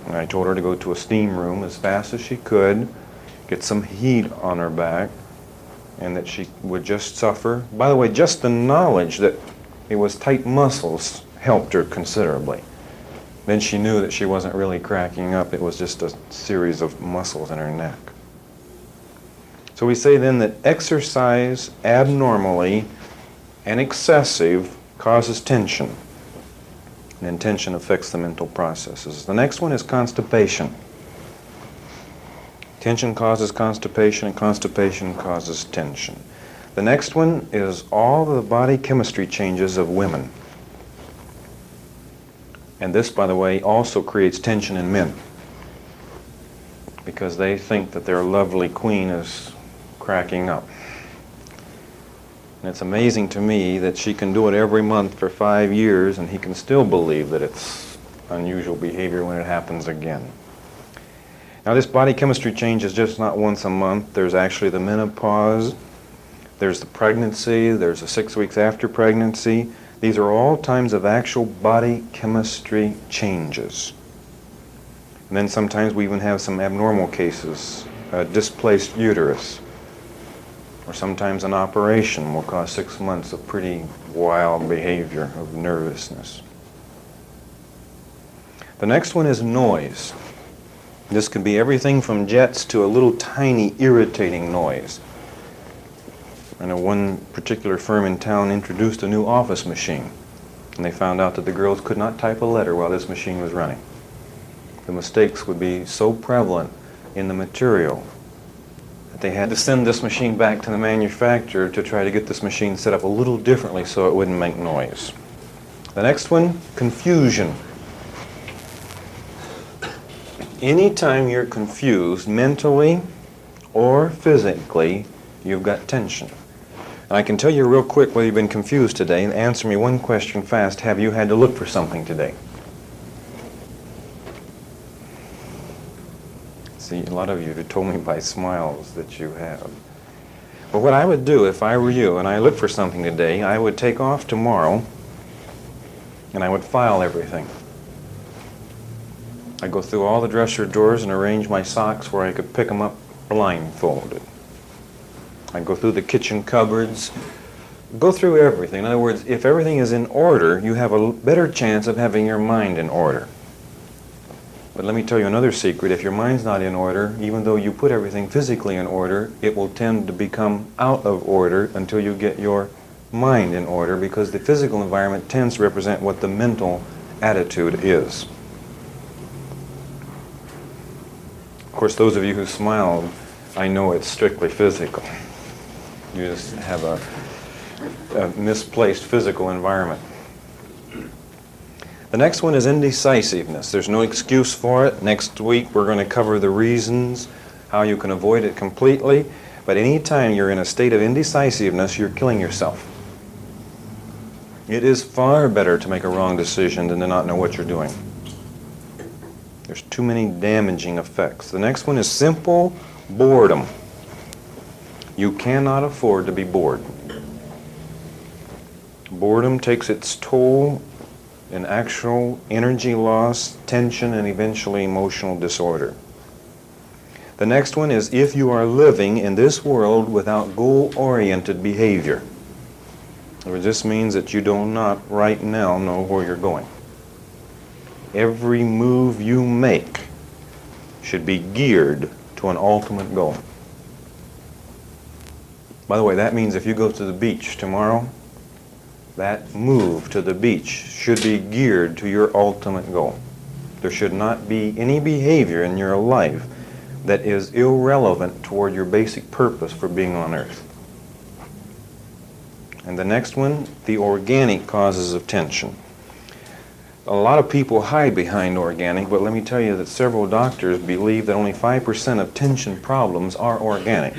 And I told her to go to a steam room as fast as she could, get some heat on her back, and that she would just suffer. By the way, just the knowledge that it was tight muscles helped her considerably. Then she knew that she wasn't really cracking up. It was just a series of muscles in her neck. So we say then that exercise abnormally and excessive causes tension. And then tension affects the mental processes. The next one is constipation. Tension causes constipation, and constipation causes tension. The next one is all the body chemistry changes of women. And this, by the way, also creates tension in men, because they think that their lovely queen is cracking up. And it's amazing to me that she can do it every month for 5 years, and he can still believe that it's unusual behavior when it happens again. Now, this body chemistry change is just not once a month. There's actually the menopause, there's the pregnancy, there's the 6 weeks after pregnancy. These are all times of actual body chemistry changes. And then sometimes we even have some abnormal cases, displaced uterus, or sometimes an operation will cause 6 months of pretty wild behavior of nervousness. The next one is noise. This could be everything from jets to a little tiny irritating noise. I know one particular firm in town introduced a new office machine, and they found out that the girls could not type a letter while this machine was running. The mistakes would be so prevalent in the material that they had to send this machine back to the manufacturer to try to get this machine set up a little differently so it wouldn't make noise. The next one, confusion. Anytime you're confused mentally or physically, you've got tension. And I can tell you real quick whether you've been confused today. Answer me one question fast. Have you had to look for something today? See, a lot of you have told me by smiles that you have. But what I would do if I were you and I looked for something today, I would take off tomorrow and I would file everything. I'd go through all the dresser drawers and arrange my socks where I could pick them up blindfolded. I'd go through the kitchen cupboards, go through everything. In other words, if everything is in order, you have a better chance of having your mind in order. But let me tell you another secret. If your mind's not in order, even though you put everything physically in order, it will tend to become out of order until you get your mind in order, because the physical environment tends to represent what the mental attitude is. Of course, those of you who smiled, I know it's strictly physical. You just have a misplaced physical environment. The next one is indecisiveness. There's no excuse for it. Next week we're going to cover the reasons, how you can avoid it completely. But anytime you're in a state of indecisiveness, you're killing yourself. It is far better to make a wrong decision than to not know what you're doing. There's too many damaging effects. The next one is simple boredom. You cannot afford to be bored. Boredom takes its toll in actual energy loss, tension, and eventually emotional disorder. The next one is if you are living in this world without goal-oriented behavior. This means that you do not right now know where you're going. Every move you make should be geared to an ultimate goal. By the way, that means if you go to the beach tomorrow, that move to the beach should be geared to your ultimate goal. There should not be any behavior in your life that is irrelevant toward your basic purpose for being on earth. And the next one, the organic causes of tension. A lot of people hide behind organic, but let me tell you that several doctors believe that only 5% of tension problems are organic.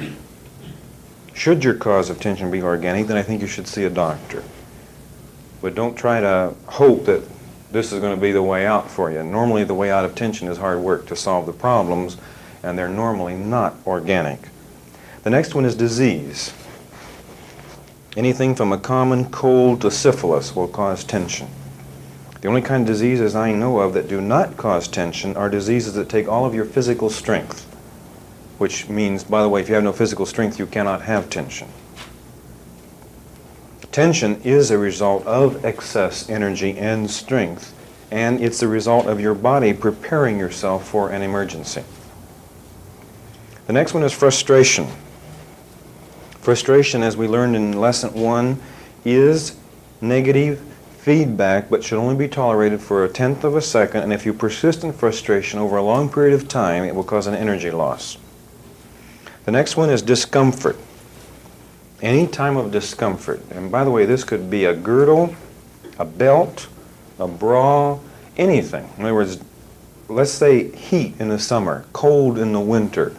Should your cause of tension be organic, then I think you should see a doctor. But don't try to hope that this is going to be the way out for you. Normally the way out of tension is hard work to solve the problems, and they're normally not organic. The next one is disease. Anything from a common cold to syphilis will cause tension. The only kind of diseases I know of that do not cause tension are diseases that take all of your physical strength, which means, by the way, if you have no physical strength, you cannot have tension. Tension is a result of excess energy and strength, and it's the result of your body preparing yourself for an emergency. The next one is frustration. Frustration, as we learned in Lesson 1, is negative feedback, but should only be tolerated for 1/10 of a second, and if you persist in frustration over a long period of time, it will cause an energy loss. The next one is discomfort. Any time of discomfort, and by the way, this could be a girdle, a belt, a bra, anything. In other words, let's say heat in the summer, cold in the winter.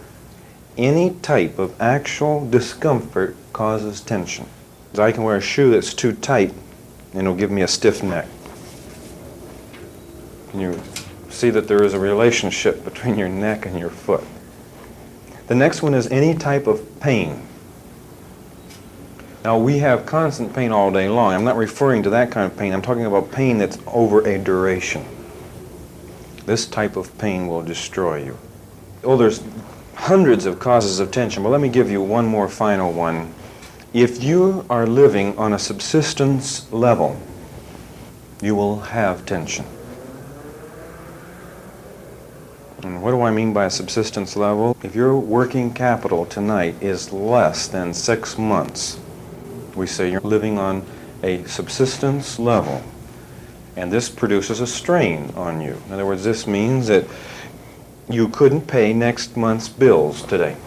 Any type of actual discomfort causes tension. I can wear a shoe that's too tight and it'll give me a stiff neck. Can you see that there is a relationship between your neck and your foot? The next one is any type of pain. Now, we have constant pain all day long. I'm not referring to that kind of pain. I'm talking about pain that's over a duration. This type of pain will destroy you. Oh, there's hundreds of causes of tension, but let me give you one more final one. If you are living on a subsistence level, you will have tension. And what do I mean by a subsistence level? If your working capital tonight is less than 6 months, we say you're living on a subsistence level, and this produces a strain on you. In other words, this means that you couldn't pay next month's bills today.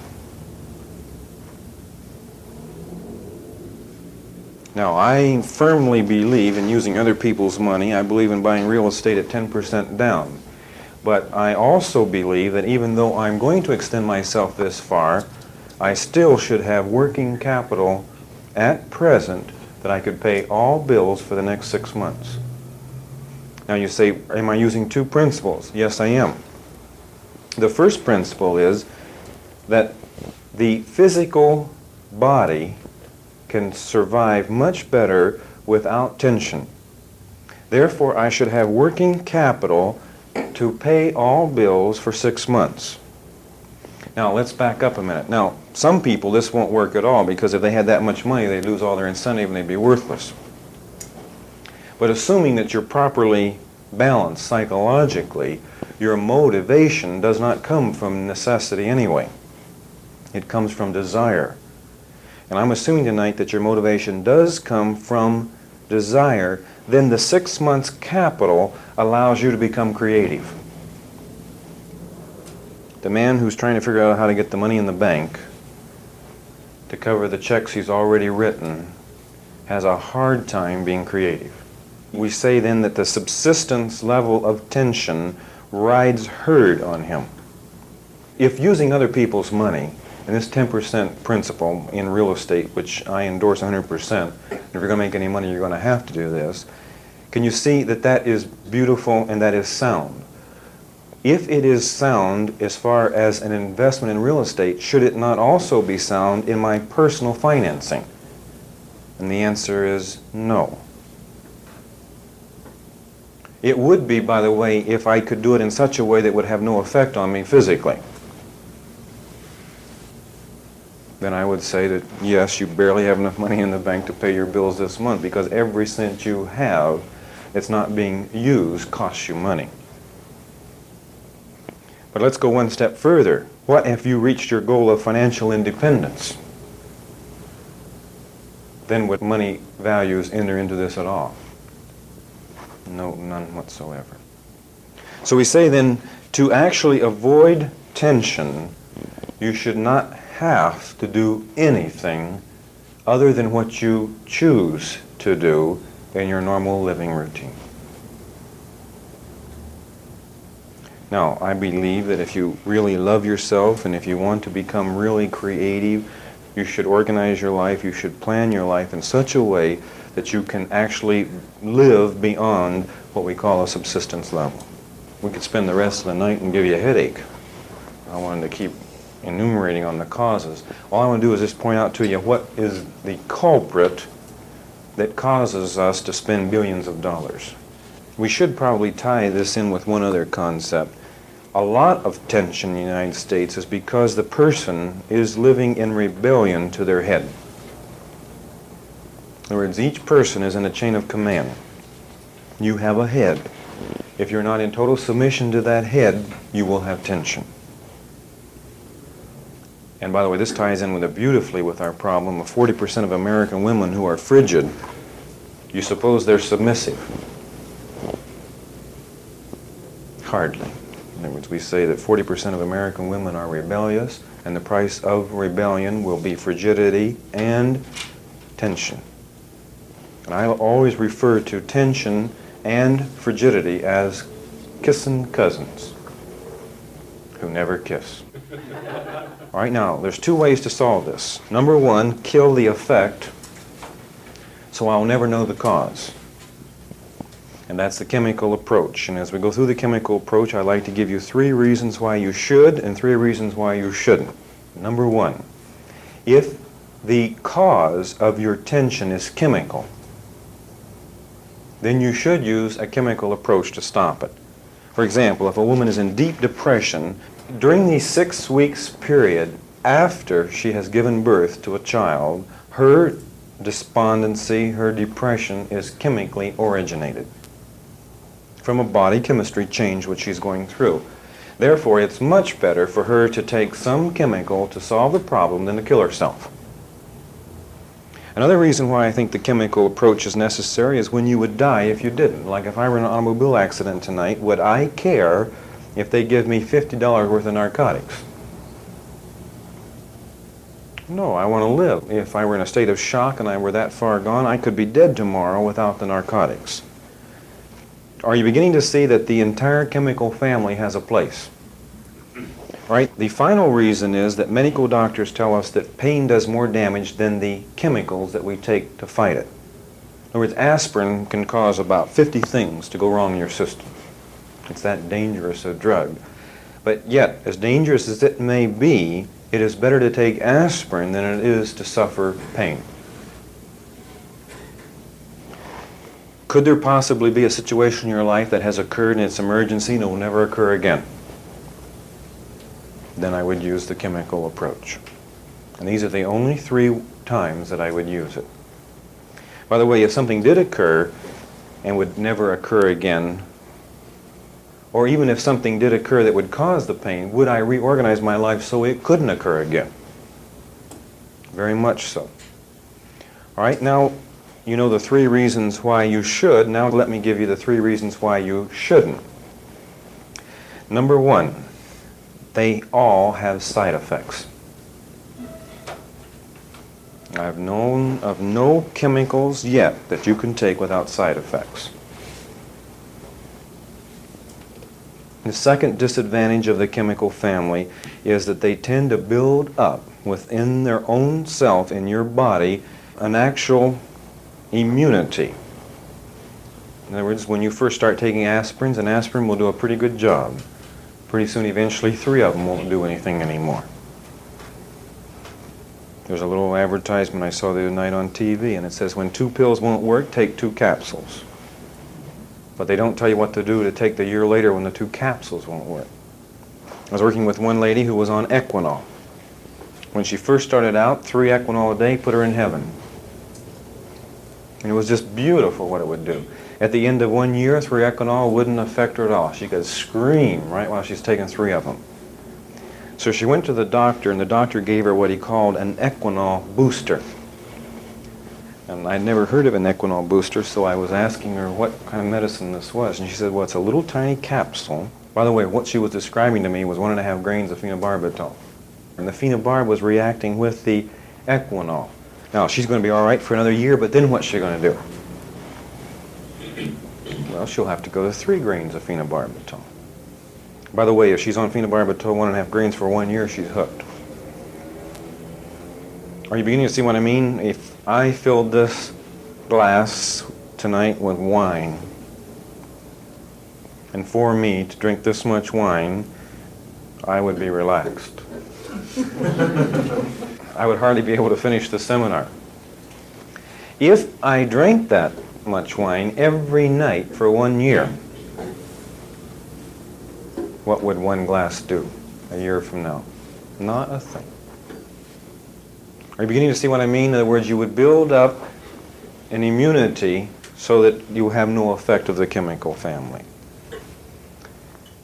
Now, I firmly believe in using other people's money. I believe in buying real estate at 10% down. But I also believe that even though I'm going to extend myself this far, I still should have working capital at present that I could pay all bills for the next 6 months. Now you say, am I using two principles? Yes, I am. The first principle is that the physical body can survive much better without tension. Therefore, I should have working capital to pay all bills for 6 months. Now, let's back up a minute. Now, some people, this won't work at all, because if they had that much money, they'd lose all their incentive and they'd be worthless. But assuming that you're properly balanced psychologically, your motivation does not come from necessity anyway. It comes from desire. And I'm assuming tonight that your motivation does come from desire. Then the 6 months capital allows you to become creative. The man who's trying to figure out how to get the money in the bank to cover the checks he's already written has a hard time being creative. We say then that the subsistence level of tension rides herd on him. If using other people's money, and this 10% principle in real estate, which I endorse 100%, if you're going to make any money, you're going to have to do this, can you see that that is beautiful and that is sound? If it is sound as far as an investment in real estate, should it not also be sound in my personal financing? And the answer is no. It would be, by the way, if I could do it in such a way that would have no effect on me physically. Then I would say that, yes, you barely have enough money in the bank to pay your bills this month, because every cent you have that's not being used costs you money. But let's go one step further. What if you reached your goal of financial independence? Then would money values enter into this at all? No, none whatsoever. So we say then, to actually avoid tension, you should not have to do anything other than what you choose to do in your normal living routine. Now, I believe that if you really love yourself and if you want to become really creative, you should organize your life, you should plan your life in such a way that you can actually live beyond what we call a subsistence level. We could spend the rest of the night and give you a headache. I wanted to keep enumerating on the causes. All I want to do is just point out to you what is the culprit that causes us to spend billions of dollars. We should probably tie this in with one other concept. A lot of tension in the United States is because the person is living in rebellion to their head. In other words, each person is in a chain of command. You have a head. If you're not in total submission to that head, you will have tension. And by the way, this ties in with it beautifully with our problem of 40% of American women who are frigid. You suppose they're submissive? Hardly. In other words, we say that 40% of American women are rebellious, and the price of rebellion will be frigidity and tension. And I always refer to tension and frigidity as kissing cousins who never kiss. All right, now, there's two ways to solve this. Number one, kill the effect so I'll never know the cause. And that's the chemical approach. And as we go through the chemical approach, I like to give you 3 reasons why you should and 3 reasons why you shouldn't. Number one, if the cause of your tension is chemical, then you should use a chemical approach to stop it. For example, if a woman is in deep depression, during the 6 weeks period after she has given birth to a child, her despondency, her depression is chemically originated from a body chemistry change which she's going through. Therefore, it's much better for her to take some chemical to solve the problem than to kill herself. Another reason why I think the chemical approach is necessary is when you would die if you didn't. Like if I were in an automobile accident tonight, would I care if they give me $50 worth of narcotics? No, I want to live. If I were in a state of shock and I were that far gone, I could be dead tomorrow without the narcotics. Are you beginning to see that the entire chemical family has a place? Right? The final reason is that medical doctors tell us that pain does more damage than the chemicals that we take to fight it. In other words, aspirin can cause about 50 things to go wrong in your system. It's that dangerous a drug. But yet, as dangerous as it may be, it is better to take aspirin than it is to suffer pain. Could there possibly be a situation in your life that has occurred in its emergency and will never occur again? Then I would use the chemical approach. And these are the only 3 times that I would use it. By the way, if something did occur and would never occur again, or even if something did occur that would cause the pain, would I reorganize my life so it couldn't occur again? Very much so. All right, now you know the 3 reasons why you should. Now let me give you the 3 reasons why you shouldn't. Number 1, they all have side effects. I've known of no chemicals yet that you can take without side effects. The second disadvantage of the chemical family is that they tend to build up within their own self in your body an actual immunity. In other words, when you first start taking aspirins, an aspirin will do a pretty good job. Pretty soon, eventually, 3 of them won't do anything anymore. There's a little advertisement I saw the other night on TV, and it says, when 2 pills won't work, take 2 capsules. But they don't tell you what to do to take the year later when the 2 capsules won't work. I was working with one lady who was on Equinol. When she first started out, 3 Equinol a day put her in heaven. And it was just beautiful what it would do. At the end of 1 year, 3 Equinol wouldn't affect her at all. She could scream right while she's taking 3 of them. So she went to the doctor, and the doctor gave her what he called an Equinol booster. And I'd never heard of an Equinol booster, so I was asking her what kind of medicine this was. And she said, well, it's a little tiny capsule. By the way, what she was describing to me was 1.5 grains of phenobarbital. And the phenobarb was reacting with the Equinol. Now, she's going to be all right for another year, but then what's she going to do? Well, she'll have to go to 3 grains of phenobarbital. By the way, if she's on phenobarbital 1.5 grains for 1 year, she's hooked. Are you beginning to see what I mean? If I filled this glass tonight with wine, and for me to drink this much wine, I would be relaxed. I would hardly be able to finish the seminar. If I drank that much wine every night for 1 year, what would 1 glass do a year from now? Not a thing. Are you beginning to see what I mean? In other words, you would build up an immunity so that you have no effect of the chemical family.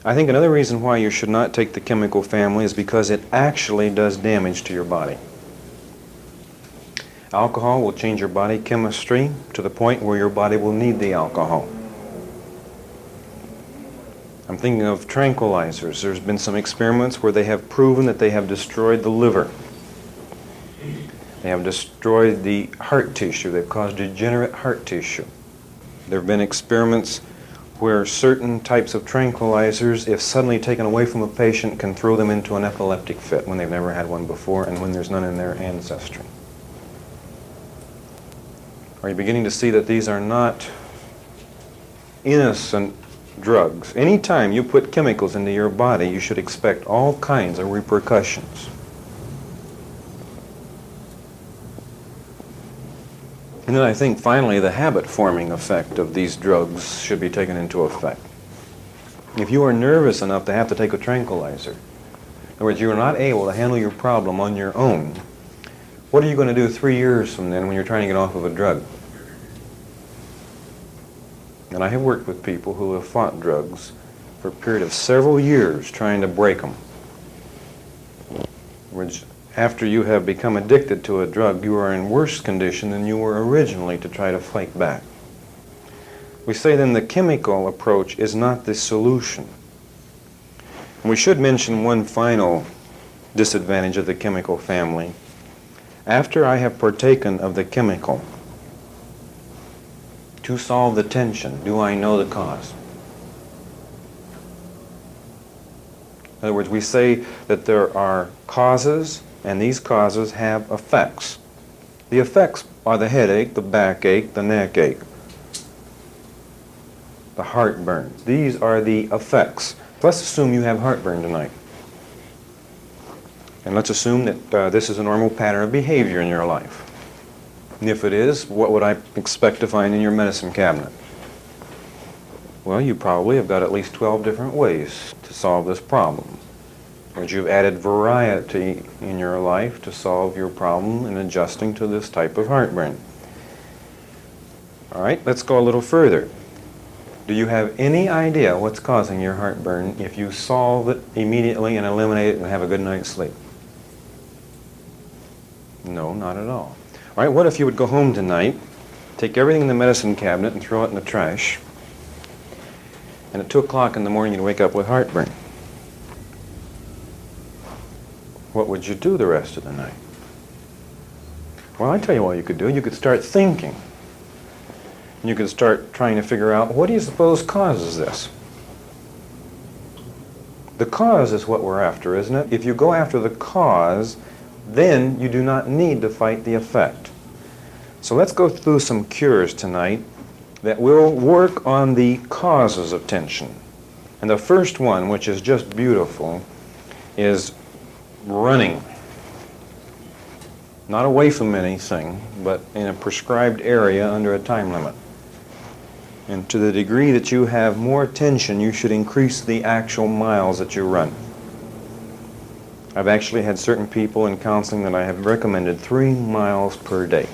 I think another reason why you should not take the chemical family is because it actually does damage to your body. Alcohol will change your body chemistry to the point where your body will need the alcohol. I'm thinking of tranquilizers. There's been some experiments where they have proven that they have destroyed the liver. They have destroyed the heart tissue. They've caused degenerate heart tissue. There have been experiments where certain types of tranquilizers, if suddenly taken away from a patient, can throw them into an epileptic fit when they've never had one before and when there's none in their ancestry. Are you beginning to see that these are not innocent drugs? Anytime you put chemicals into your body, you should expect all kinds of repercussions. And then I think finally the habit-forming effect of these drugs should be taken into effect. If you are nervous enough to have to take a tranquilizer, in other words, you are not able to handle your problem on your own, what are you going to do 3 years from then when you're trying to get off of a drug? And I have worked with people who have fought drugs for a period of several years trying to break them. In other words, after you have become addicted to a drug, you are in worse condition than you were originally to try to fight back. We say then the chemical approach is not the solution. And we should mention one final disadvantage of the chemical family. After I have partaken of the chemical, to solve the tension, do I know the cause? In other words, we say that there are causes, and these causes have effects. The effects are the headache, the backache, the neck ache, the heartburn. These are the effects. Let's assume you have heartburn tonight. And let's assume that this is a normal pattern of behavior in your life. And if it is, what would I expect to find in your medicine cabinet? Well, you probably have got at least 12 different ways to solve this problem. And you've added variety in your life to solve your problem in adjusting to this type of heartburn. All right, let's go a little further. Do you have any idea what's causing your heartburn if you solve it immediately and eliminate it and have a good night's sleep? No, not at all. All right, what if you would go home tonight, take everything in the medicine cabinet and throw it in the trash, and at 2 o'clock in the morning you'd wake up with heartburn? What would you do the rest of the night? Well, I tell you what you could do. You could start thinking. You could start trying to figure out, what do you suppose causes this? The cause is what we're after, isn't it? If you go after the cause, then you do not need to fight the effect. So let's go through some cures tonight that will work on the causes of tension. And the first one, which is just beautiful, is running. Not away from anything, but in a prescribed area under a time limit. And to the degree that you have more tension, you should increase the actual miles that you run. I've actually had certain people in counseling that I have recommended 3 miles per day.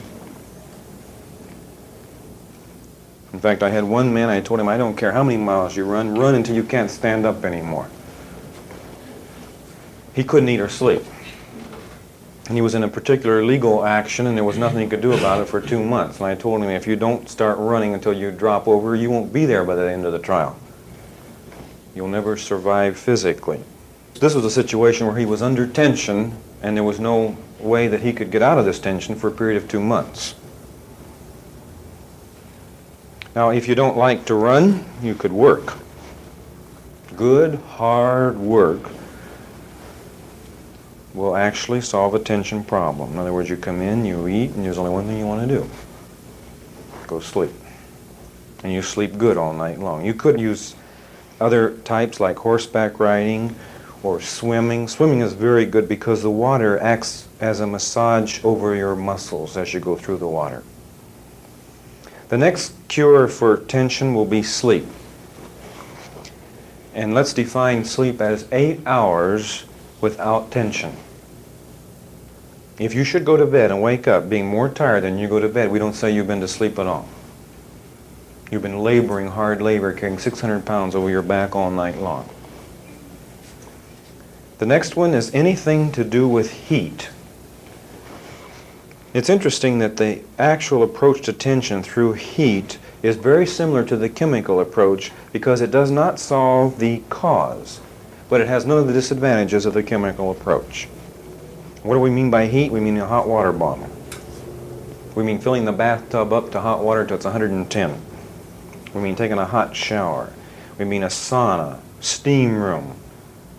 In fact, I had one man, I told him, I don't care how many miles you run until you can't stand up anymore. He couldn't eat or sleep. And he was in a particular legal action, and there was nothing he could do about it for 2 months. And I told him, if you don't start running until you drop over, you won't be there by the end of the trial. You'll never survive physically. This was a situation where he was under tension, and there was no way that he could get out of this tension for a period of 2 months. Now, if you don't like to run, you could work. Good, hard work will actually solve a tension problem. In other words, you come in, you eat, and there's only one thing you want to do. Go sleep. And you sleep good all night long. You could use other types like horseback riding or swimming. Swimming is very good because the water acts as a massage over your muscles as you go through the water. The next cure for tension will be sleep. And let's define sleep as 8 hours without tension. If you should go to bed and wake up being more tired than you go to bed, we don't say you've been to sleep at all. You've been laboring, hard labor, carrying 600 pounds over your back all night long. The next one is anything to do with heat. It's interesting that the actual approach to tension through heat is very similar to the chemical approach because it does not solve the cause, but it has none of the disadvantages of the chemical approach. What do we mean by heat? We mean a hot water bottle. We mean filling the bathtub up to hot water till it's 110. We mean taking a hot shower. We mean a sauna, steam room,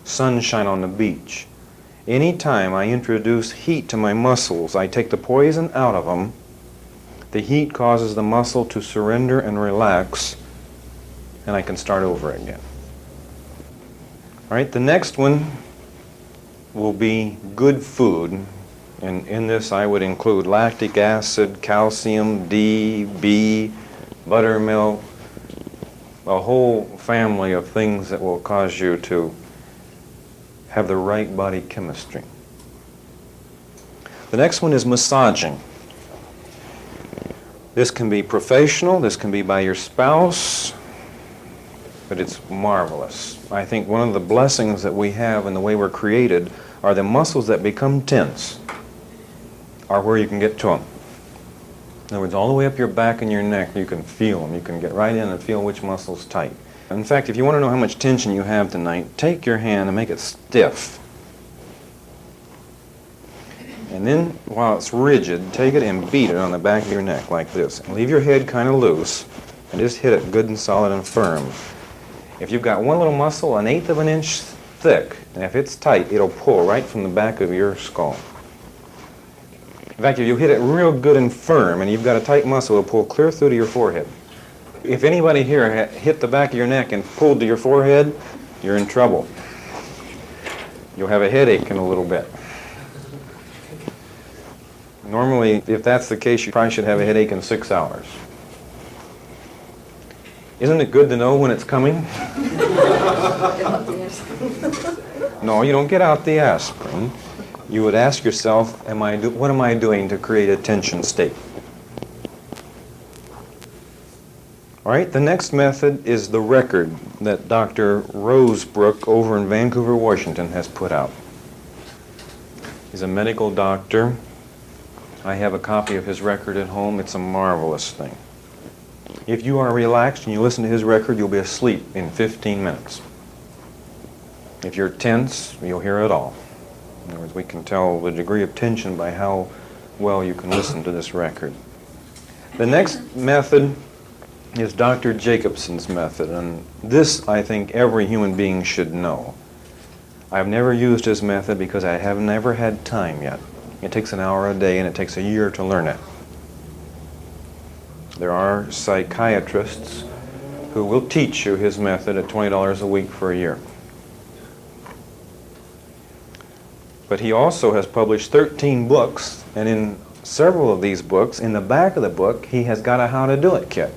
sunshine on the beach. Anytime I introduce heat to my muscles, I take the poison out of them. The heat causes the muscle to surrender and relax, and I can start over again. All right, the next one will be good food, and in this I would include lactic acid, calcium, D, B, buttermilk, a whole family of things that will cause you to have the right body chemistry. The next one is massaging. This can be professional, this can be by your spouse, but it's marvelous. I think one of the blessings that we have in the way we're created are the muscles that become tense are where you can get to them. In other words, all the way up your back and your neck, you can feel them. You can get right in and feel which muscle's tight. In fact, if you want to know how much tension you have tonight, take your hand and make it stiff. And then, while it's rigid, take it and beat it on the back of your neck like this. And leave your head kind of loose and just hit it good and solid and firm. If you've got one little muscle 1/8 of an inch thick, and if it's tight, it'll pull right from the back of your skull. In fact, if you hit it real good and firm and you've got a tight muscle, it'll pull clear through to your forehead. If anybody here hit the back of your neck and pulled to your forehead, you're in trouble. You'll have a headache in a little bit. Normally, if that's the case, you probably should have a headache in 6 hours. Isn't it good to know when it's coming? No, you don't get out the aspirin. You would ask yourself, what am I doing to create a tension state? All right, the next method is the record that Dr. Rosebrook over in Vancouver, Washington has put out. He's a medical doctor. I have a copy of his record at home. It's a marvelous thing. If you are relaxed and you listen to his record, you'll be asleep in 15 minutes. If you're tense, you'll hear it all. In other words, we can tell the degree of tension by how well you can listen to this record. The next method is Dr. Jacobson's method, and this I think every human being should know. I've never used his method because I have never had time yet. It takes an hour a day and it takes a year to learn it. There are psychiatrists who will teach you his method at $20 a week for a year. But he also has published 13 books, and in several of these books, in the back of the book, he has got a how to do it kit.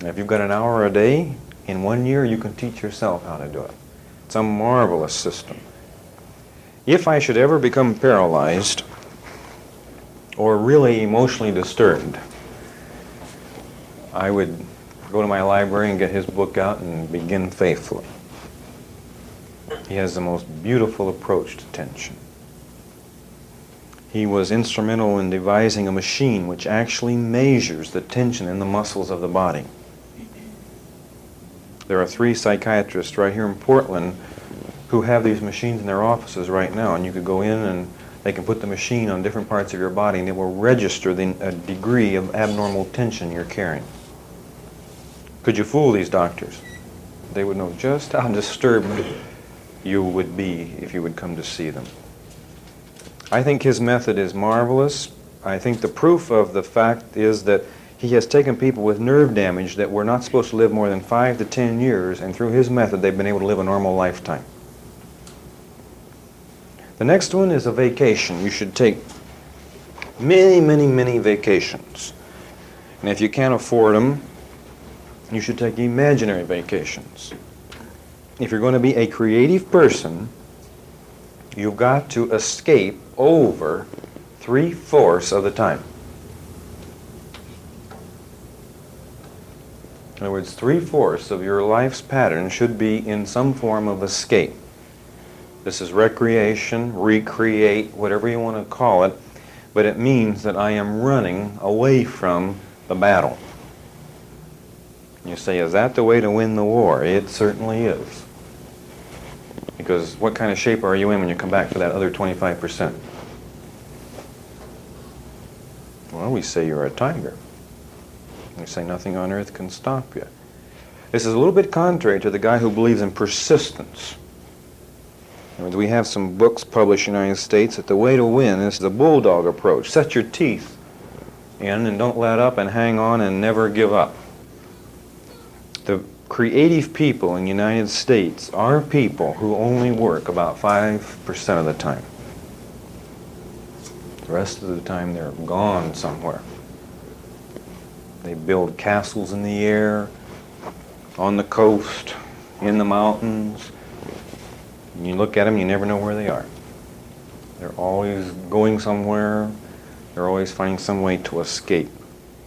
If you've got an hour a day, in 1 year you can teach yourself how to do it. It's a marvelous system. If I should ever become paralyzed or really emotionally disturbed, I would go to my library and get his book out and begin faithfully. He has the most beautiful approach to tension. He was instrumental in devising a machine which actually measures the tension in the muscles of the body. There are 3 psychiatrists right here in Portland who have these machines in their offices right now, and you could go in and they can put the machine on different parts of your body and it will register a degree of abnormal tension you're carrying. Could you fool these doctors? They would know just how disturbed you would be if you would come to see them. I think his method is marvelous. I think the proof of the fact is that he has taken people with nerve damage that were not supposed to live more than 5 to 10 years, and through his method they've been able to live a normal lifetime. The next one is a vacation. You should take many, many, many vacations. And if you can't afford them, you should take imaginary vacations. If you're going to be a creative person, you've got to escape over 3/4 of the time. In other words, 3/4 of your life's pattern should be in some form of escape. This is recreation, recreate, whatever you want to call it, but it means that I am running away from the battle. You say, is that the way to win the war? It certainly is. Because what kind of shape are you in when you come back for that other 25%? Well, we say you're a tiger. We say nothing on earth can stop you. This is a little bit contrary to the guy who believes in persistence. In other words, we have some books published in the United States that the way to win is the bulldog approach. Set your teeth in and don't let up and hang on and never give up. The creative people in the United States are people who only work about 5% of the time. The rest of the time they're gone somewhere. They build castles in the air, on the coast, in the mountains. And you look at them, you never know where they are. They're always going somewhere. They're always finding some way to escape.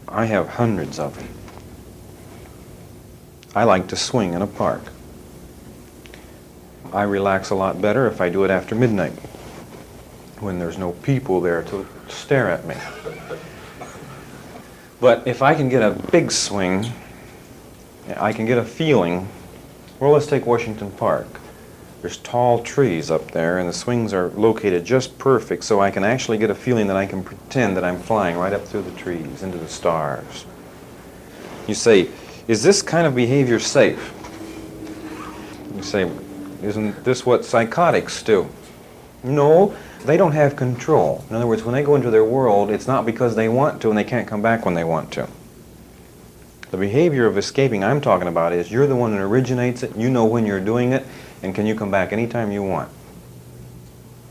I have hundreds of them. I like to swing in a park. I relax a lot better if I do it after midnight, when there's no people there to stare at me. But if I can get a big swing, I can get a feeling. Well, let's take Washington Park. There's tall trees up there, and the swings are located just perfect, so I can actually get a feeling that I can pretend that I'm flying right up through the trees, into the stars. You say, is this kind of behavior safe? You say, isn't this what psychotics do? No, they don't have control. In other words, when they go into their world, it's not because they want to and they can't come back when they want to. The behavior of escaping I'm talking about is you're the one that originates it, you know when you're doing it, and can you come back anytime you want?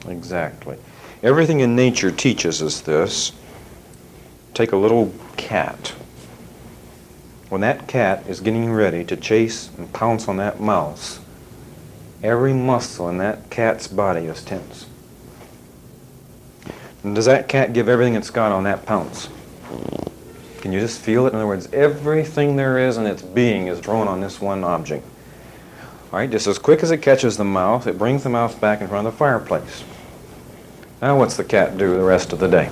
Exactly. Everything in nature teaches us this. Take a little cat. When that cat is getting ready to chase and pounce on that mouse, every muscle in that cat's body is tense. And does that cat give everything it's got on that pounce? Can you just feel it? In other words, everything there is in its being is thrown on this one object. All right, just as quick as it catches the mouse, it brings the mouse back in front of the fireplace. Now what's the cat do the rest of the day?